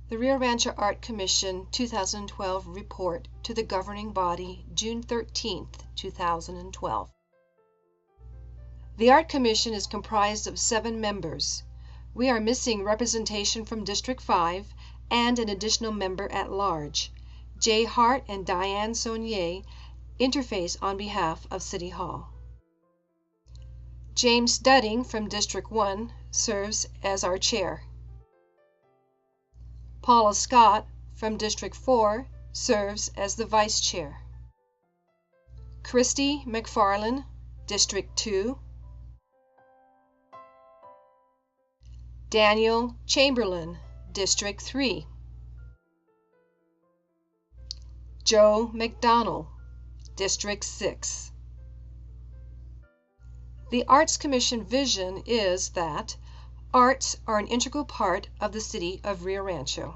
The RIo Rancho Art Commission 2012 report to the governing body, June 13, 2012. The Art Commission is comprised of 7 members. We are missing representation from District 5 and an additional member at large. Jay Hart and Diane Saunier interface on behalf of City Hall. James Dudding from District 1 serves as our chair. Paula Scott from District 4 serves as the vice chair. Christy McFarland, District 2. Daniel Chamberlain, District 3. Joe McDonald, District 6. The Arts Commission vision is that arts are an integral part of the city of RIo Rancho.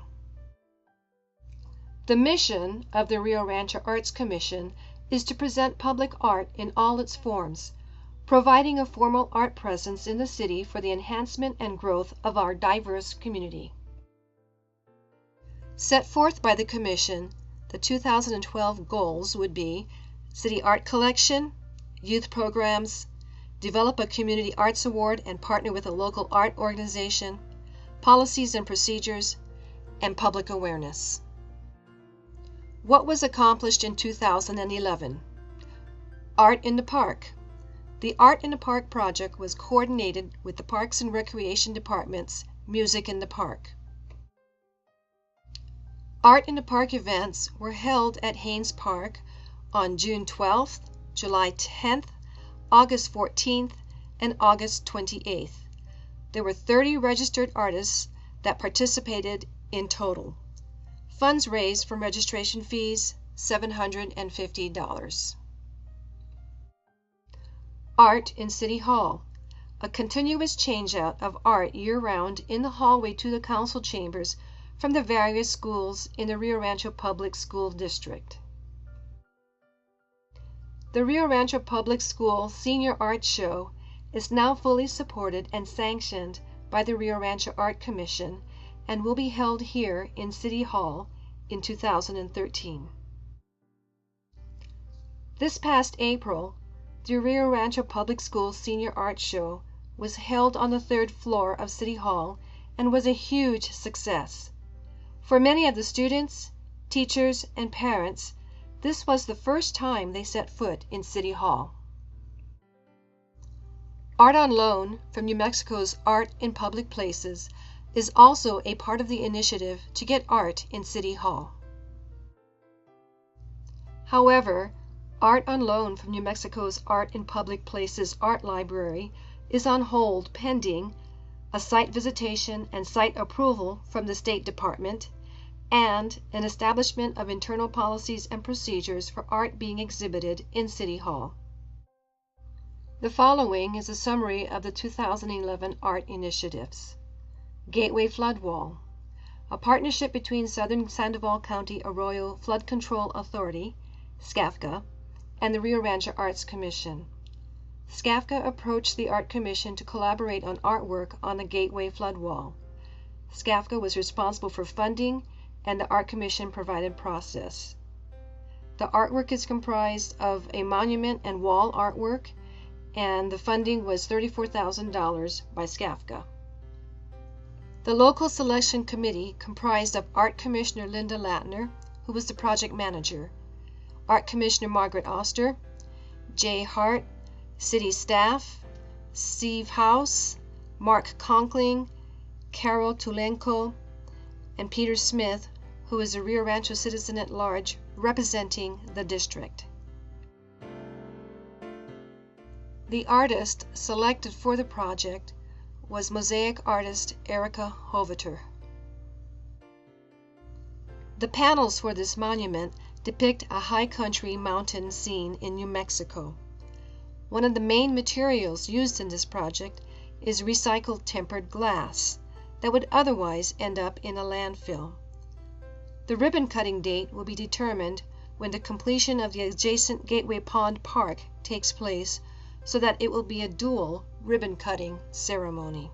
The mission of the RIo Rancho Arts Commission is to present public art in all its forms, providing a formal art presence in the city for the enhancement and growth of our diverse community. Set forth by the Commission, the 2012 goals would be City Art Collection, youth programs, develop a community arts award and partner with a local art organization, policies and procedures, and public awareness. What was accomplished in 2011? Art in the Park. The Art in the Park project was coordinated with the Parks and Recreation Department's Music in the Park. Art in the Park events were held at Haynes Park on June 12th, July 10th, August 14th, and August 28th. There were 30 registered artists that participated in total. Funds raised from registration fees, $750. Art in City Hall. A continuous change-out of art year-round in the hallway to the council chambers from the various schools in the RIo Rancho Public School District. The RIo Rancho Public School Senior Art Show is now fully supported and sanctioned by the RIo Rancho Art Commission and will be held here in City Hall in 2013. This past April, the RIo Rancho Public School Senior Art Show was held on the 3rd floor of City Hall and was a huge success. For many of the students, teachers, and parents, this was the first time they set foot in City Hall. Art on Loan from New Mexico's Art in Public Places is also a part of the initiative to get art in City Hall. However, Art on Loan from New Mexico's Art in Public Places Art Library is on hold pending a site visitation and site approval from the State Department and an establishment of internal policies and procedures for art being exhibited in City Hall. The following is a summary of the 2011 art initiatives. Gateway Flood Wall, a partnership between Southern Sandoval County Arroyo Flood Control Authority, SCAFCA, and the RIo Rancho Arts Commission. SCAFCA approached the Art Commission to collaborate on artwork on the Gateway Flood Wall. SCAFCA was responsible for funding, and the Art Commission provided process. The artwork is comprised of a monument and wall artwork, and the funding was $34,000 by SCAFCA. The local selection committee comprised of Art Commissioner Linda Latner, who was the project manager, Art Commissioner Margaret Oster, Jay Hart, city staff, Steve House, Mark Conkling, Carol Tulenko, and Peter Smith, who is a RIo Rancho citizen at large representing the district. The artist selected for the project was mosaic artist Erica Hoveter. The panels for this monument depict a high country mountain scene in New Mexico. One of the main materials used in this project is recycled tempered glass that would otherwise end up in a landfill. The ribbon cutting date will be determined when the completion of the adjacent Gateway Pond Park takes place, so that it will be a dual ribbon cutting ceremony.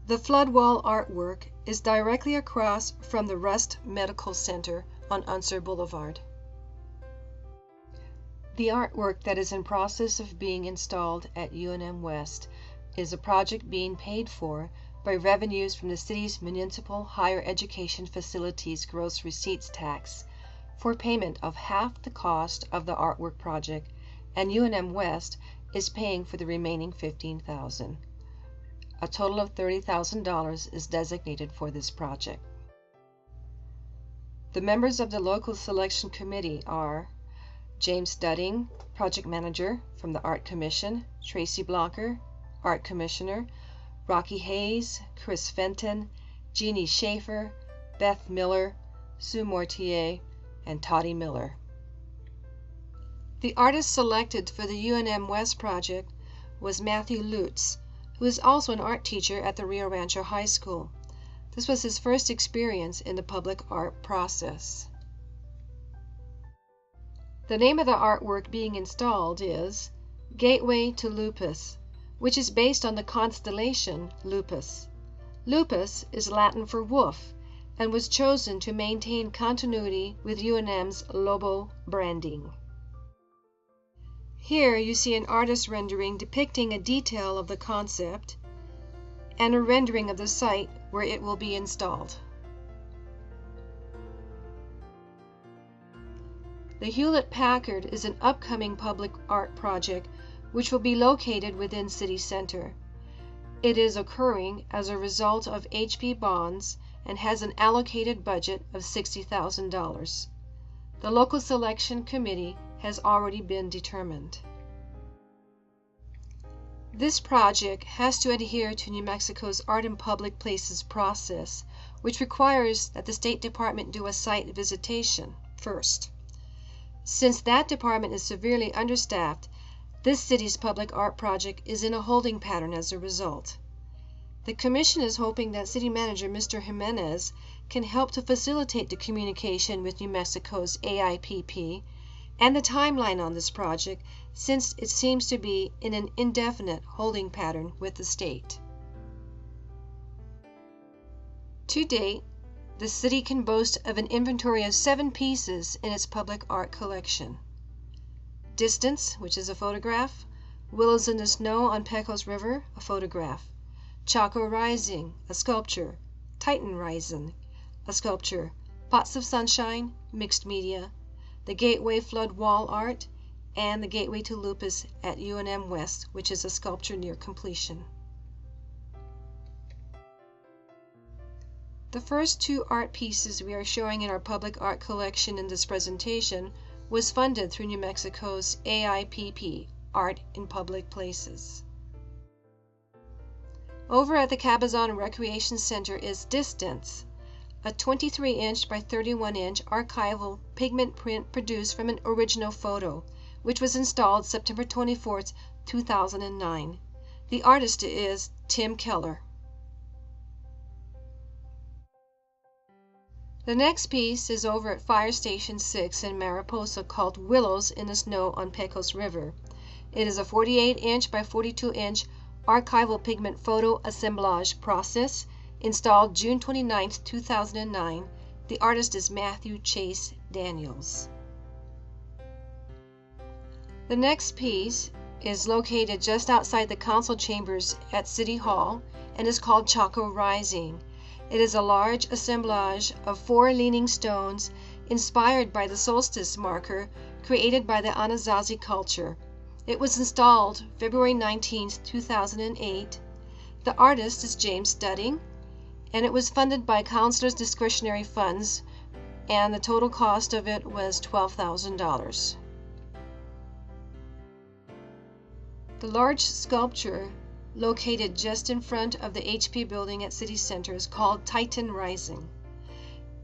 The flood wall artwork is directly across from the Rust Medical Center on Unser Boulevard. The artwork that is in process of being installed at UNM West is a project being paid for by revenues from the city's municipal higher education facilities gross receipts tax for payment of half the cost of the artwork project, and UNM West is paying for the remaining $15,000. A total of $30,000 is designated for this project. The members of the local selection committee are James Dudding, Project Manager from the Art Commission, Tracy Blocker, Art Commissioner, Rocky Hayes, Chris Fenton, Jeannie Schaefer, Beth Miller, Sue Mortier, and Toddy Miller. The artist selected for the UNM West project was Matthew Lutz, who is also an art teacher at the RIo Rancho High School. This was his first experience in the public art process. The name of the artwork being installed is Gateway to Lupus, which is based on the constellation Lupus. Lupus is Latin for wolf and was chosen to maintain continuity with UNM's Lobo branding. Here you see an artist rendering depicting a detail of the concept and a rendering of the site where it will be installed. The Hewlett-Packard is an upcoming public art project which will be located within City Center. It is occurring as a result of HP bonds and has an allocated budget of $60,000. The local selection committee has already been determined. This project has to adhere to New Mexico's Art in Public Places process, which requires that the State Department do a site visitation first. Since that department is severely understaffed, this city's public art project is in a holding pattern as a result. The Commission is hoping that City Manager Mr. Jimenez can help to facilitate the communication with New Mexico's AIPP and the timeline on this project, since it seems to be in an indefinite holding pattern with the state. To date, the city can boast of an inventory of 7 pieces in its public art collection. Distance, which is a photograph, Willows in the Snow on Pecos River, a photograph, Chaco Rising, a sculpture, Titan Rising, a sculpture, Pots of Sunshine, mixed media, the Gateway Flood Wall Art, and the Gateway to Lupus at UNM West, which is a sculpture near completion. The first 2 art pieces we are showing in our public art collection in this presentation was funded through New Mexico's AIPP, Art in Public Places. Over at the Cabazon Recreation Center is Distance, a 23-inch by 31-inch archival pigment print produced from an original photo, which was installed September 24, 2009. The artist is Tim Keller. The next piece is over at Fire Station 6 in Mariposa, called Willows in the Snow on Pecos River. It is a 48-inch by 42-inch archival pigment photo assemblage process, installed June 29, 2009. The artist is Matthew Chase Daniels. The next piece is located just outside the council chambers at City Hall and is called Chaco Rising. It is a large assemblage of 4 leaning stones inspired by the solstice marker created by the Anasazi culture. It was installed February 19, 2008. The artist is James Dudding, and it was funded by Councilor's discretionary funds, and the total cost of it was $12,000. The large sculpture located just in front of the HP building at City Center is called Titan Rising.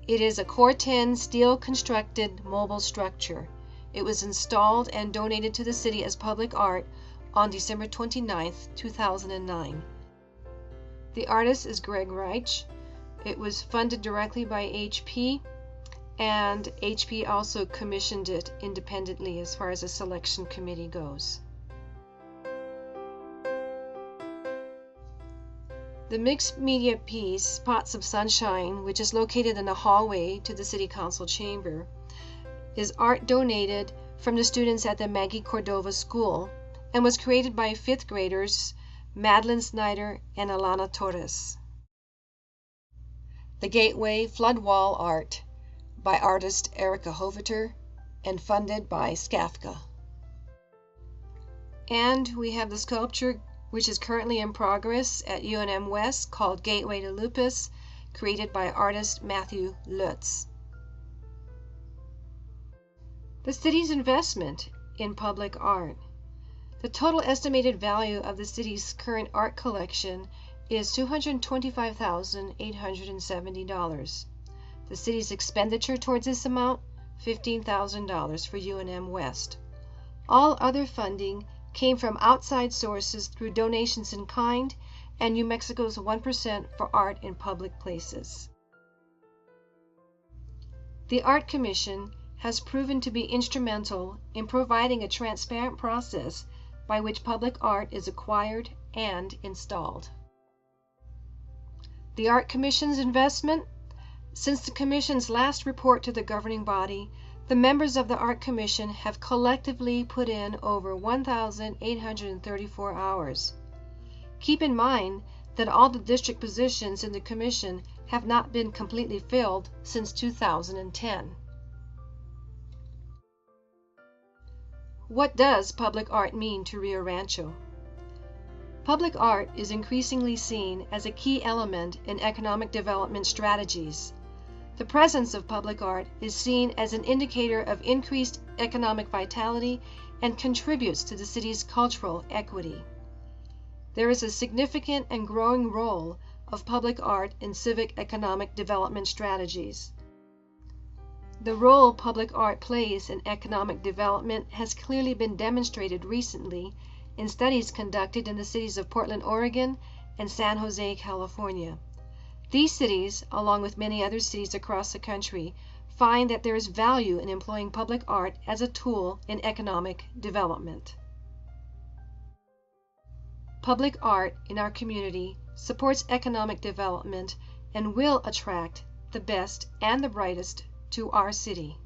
It is a Core 10 steel constructed mobile structure. It was installed and donated to the city as public art on December 29, 2009. The artist is Greg Reich. It was funded directly by HP, and HP also commissioned it independently as far as the selection committee goes. The mixed media piece, Spots of Sunshine, which is located in the hallway to the City Council chamber, is art donated from the students at the Maggie Cordova School and was created by 5th graders Madeline Snyder and Alana Torres. The Gateway Flood Wall Art by artist Erica Hoviter and funded by SCAFCA. And we have the sculpture which is currently in progress at UNM West called Gateway to Lupus, created by artist Matthew Lutz. The city's investment in public art. The total estimated value of the city's current art collection is $225,870. The city's expenditure towards this amount, $15,000 for UNM West. All other funding came from outside sources through donations in kind and New Mexico's 1% for art in public places. The Art Commission has proven to be instrumental in providing a transparent process by which public art is acquired and installed. The Art Commission's investment. Since the Commission's last report to the governing body, the members of the Art Commission have collectively put in over 1,834 hours. Keep in mind that all the district positions in the Commission have not been completely filled since 2010. What does public art mean to Rio Rancho? Public art is increasingly seen as a key element in economic development strategies. The presence of public art is seen as an indicator of increased economic vitality and contributes to the city's cultural equity. There is a significant and growing role of public art in civic economic development strategies. The role public art plays in economic development has clearly been demonstrated recently in studies conducted in the cities of Portland, Oregon, and San Jose, California. These cities, along with many other cities across the country, find that there is value in employing public art as a tool in economic development. Public art in our community supports economic development and will attract the best and the brightest to our city.